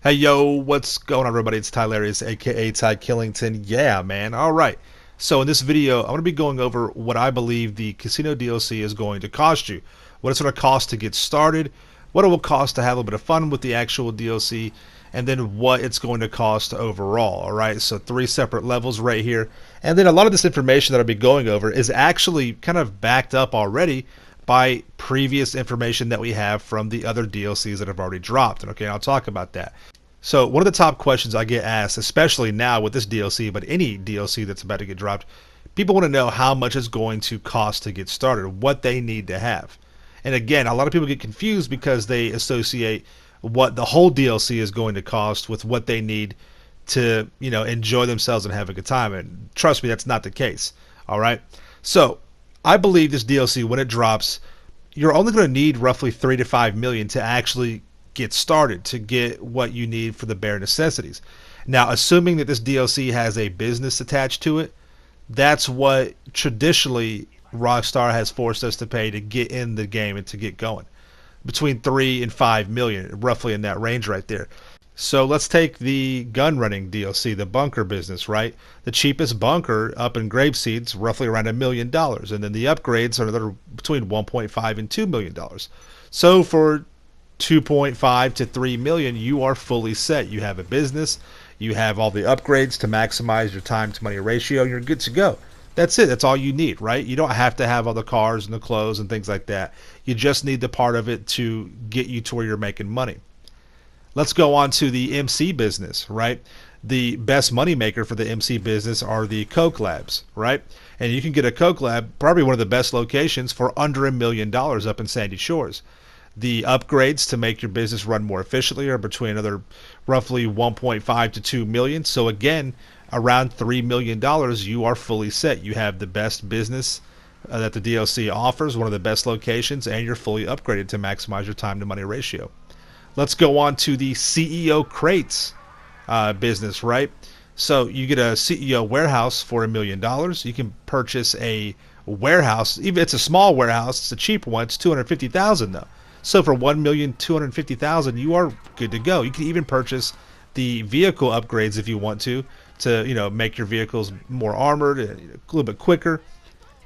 Hey yo, what's going on everybody? It's Tylarius, aka Ty Killington. Yeah, man. Alright. So in this video, I'm going to be going over what I believe the casino DLC is going to cost you. What it's going to cost to get started, what it will cost to have a little bit of fun with the actual DLC, and then what it's going to cost overall. Alright, so 3 separate levels right here. And then a lot of this information that I'll be going over is actually kind of backed up already by previous information that we have from the other DLCs that have already dropped. Okay, I'll talk about that. So one of the top questions I get asked, especially now with this DLC, but any DLC that's about to get dropped, people want to know how much it's going to cost to get started, what they need to have. And again, a lot of people get confused because they associate what the whole DLC is going to cost with what they need to, enjoy themselves and have a good time. And trust me, that's not the case. All right. So I believe this DLC, when it drops, you're only going to need roughly 3 to 5 million to actually get started, to get what you need for the bare necessities. Now, assuming that this DLC has a business attached to it, that's what traditionally Rockstar has forced us to pay to get in the game and to get going. Between 3 and 5 million, roughly in that range right there. So let's take the gun running DLC, the bunker business, right? The cheapest bunker up in Grapeseed's roughly around $1 million, and then the upgrades are another between 1.5 and $2 million. So for 2.5 to 3 million, you are fully set. You have a business, you have all the upgrades to maximize your time to money ratio, and you're good to go. That's it. That's all you need, right? You don't have to have all the cars and the clothes and things like that. You just need the part of it to get you to where you're making money. Let's go on to the MC business, right? The best money maker for the MC business are the Coke Labs, right? And you can get a Coke Lab, probably one of the best locations, for under $1 million up in Sandy Shores. The upgrades to make your business run more efficiently are between another roughly 1.5 to 2 million. So again, around $3 million, you are fully set. You have the best business that the DLC offers, one of the best locations, and you're fully upgraded to maximize your time to money ratio. Let's go on to the CEO crates business, right? So you get a CEO warehouse for $1 million. You can purchase a warehouse, even if it's a small warehouse, it's a cheap one, it's $250,000 though. So for $1,250,000, you are good to go. You can even purchase the vehicle upgrades if you want to make your vehicles more armored, a little bit quicker,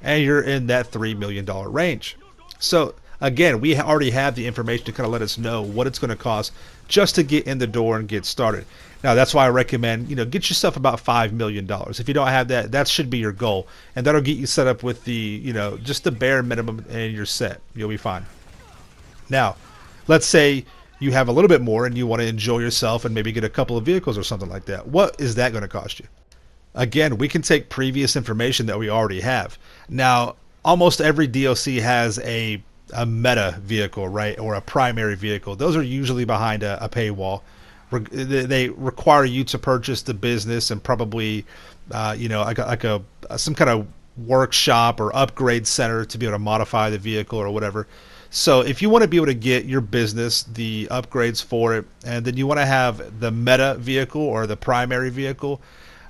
and you're in that $3 million range. So again, we already have the information to kind of let us know what it's going to cost just to get in the door and get started. Now, that's why I recommend, get yourself about $5 million. If you don't have that, that should be your goal. And that'll get you set up with the, just the bare minimum, and you're set. You'll be fine. Now, let's say you have a little bit more and you want to enjoy yourself and maybe get a couple of vehicles or something like that. What is that going to cost you? Again, we can take previous information that we already have. Now, almost every DLC has a meta vehicle, right, or a primary vehicle. Those are usually behind a paywall. They require you to purchase the business and probably, some kind of workshop or upgrade center to be able to modify the vehicle or whatever. So if you want to be able to get your business the upgrades for it, and then you want to have the meta vehicle or the primary vehicle,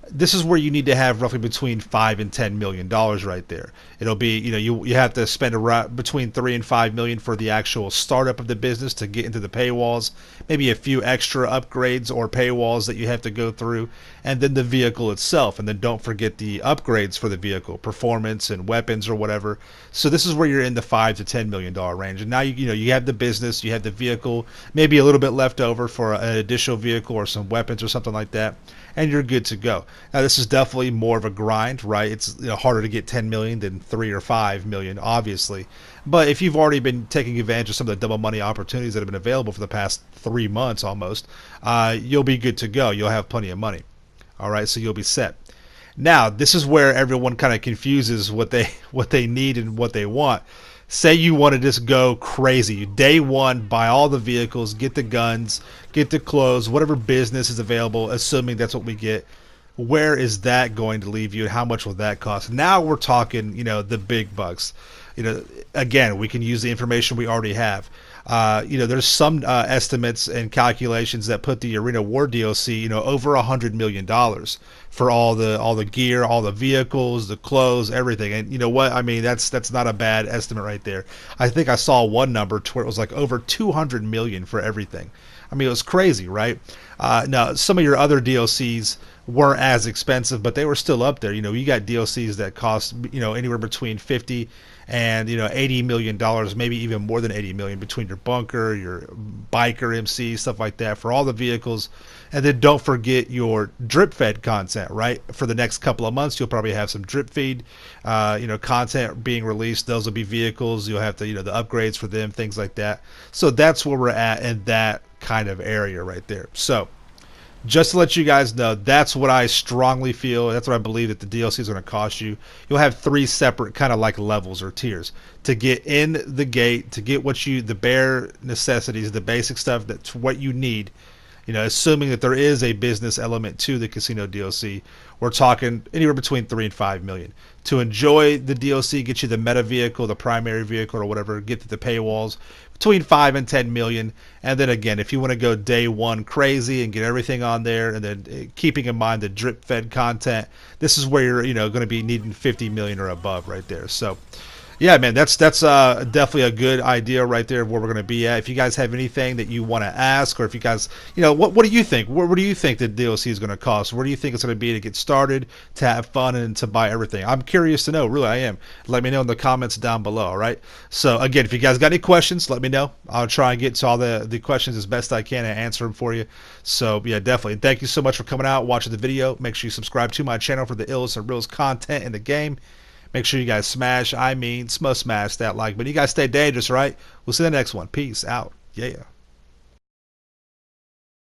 this is where you need to have roughly between $5 and $10 million right there. It'll be, you have to spend between 3 and 5 million for the actual startup of the business to get into the paywalls, maybe a few extra upgrades or paywalls that you have to go through, and then the vehicle itself. And then don't forget the upgrades for the vehicle, performance and weapons or whatever. So this is where you're in the $5 to $10 million range. And now you have the business, you have the vehicle, maybe a little bit left over for an additional vehicle or some weapons or something like that, and you're good to go. Now, this is definitely more of a grind, right? It's harder to get 10 million than 3 or 5 million, obviously. But if you've already been taking advantage of some of the double money opportunities that have been available for the past 3 months almost, you'll be good to go. You'll have plenty of money. All right, so you'll be set. Now, this is where everyone kind of confuses what they need and what they want. Say you want to just go crazy. Day one, buy all the vehicles, get the guns, get the clothes, whatever business is available, assuming that's what we get. Where is that going to leave you, and how much will that cost? Now we're talking, the big bucks. Again, we can use the information we already have. There's some estimates and calculations that put the Arena War DLC, over $100 million for all the gear, all the vehicles, the clothes, everything. And you know what? I mean, that's not a bad estimate right there. I think I saw one number where it was like over 200 million for everything. I mean, it was crazy, right? Now, some of your other DLCs weren't as expensive, but they were still up there. You got DLCs that cost, anywhere between 50 and $80 million, maybe even more than 80 million between your bunker, your biker MC, stuff like that for all the vehicles. And then don't forget your drip fed content, right? For the next couple of months, you'll probably have some drip feed, content being released. Those will be vehicles. You'll have to, the upgrades for them, things like that. So that's where we're at in that kind of area right there. So just to let you guys know, that's what I strongly feel. That's what I believe that the DLC is going to cost you. You'll have 3 separate kind of like levels or tiers to get in the gate, to get the bare necessities, the basic stuff, that's what you need. Assuming that there is a business element to the casino DLC, we're talking anywhere between 3 and 5 million. To enjoy the DLC, get you the meta vehicle, the primary vehicle, or whatever, get to the paywalls, between 5 and 10 million. And then again, if you want to go day one crazy and get everything on there, and then keeping in mind the drip fed content, this is where you're going to be needing 50 million or above right there. So yeah, man, that's definitely a good idea right there of where we're going to be at. If you guys have anything that you want to ask, or if you guys, what do you think? What do you think the DLC is going to cost? Where do you think it's going to be to get started, to have fun, and to buy everything? I'm curious to know. Really, I am. Let me know in the comments down below. All right. So again, if you guys got any questions, let me know. I'll try and get to all the questions as best I can and answer them for you. So yeah, definitely. And thank you so much for coming out, watching the video. Make sure you subscribe to my channel for the illest and realest content in the game. Make sure you guys smash that like button. You guys stay dangerous, right? We'll see you in the next one. Peace out. Yeah.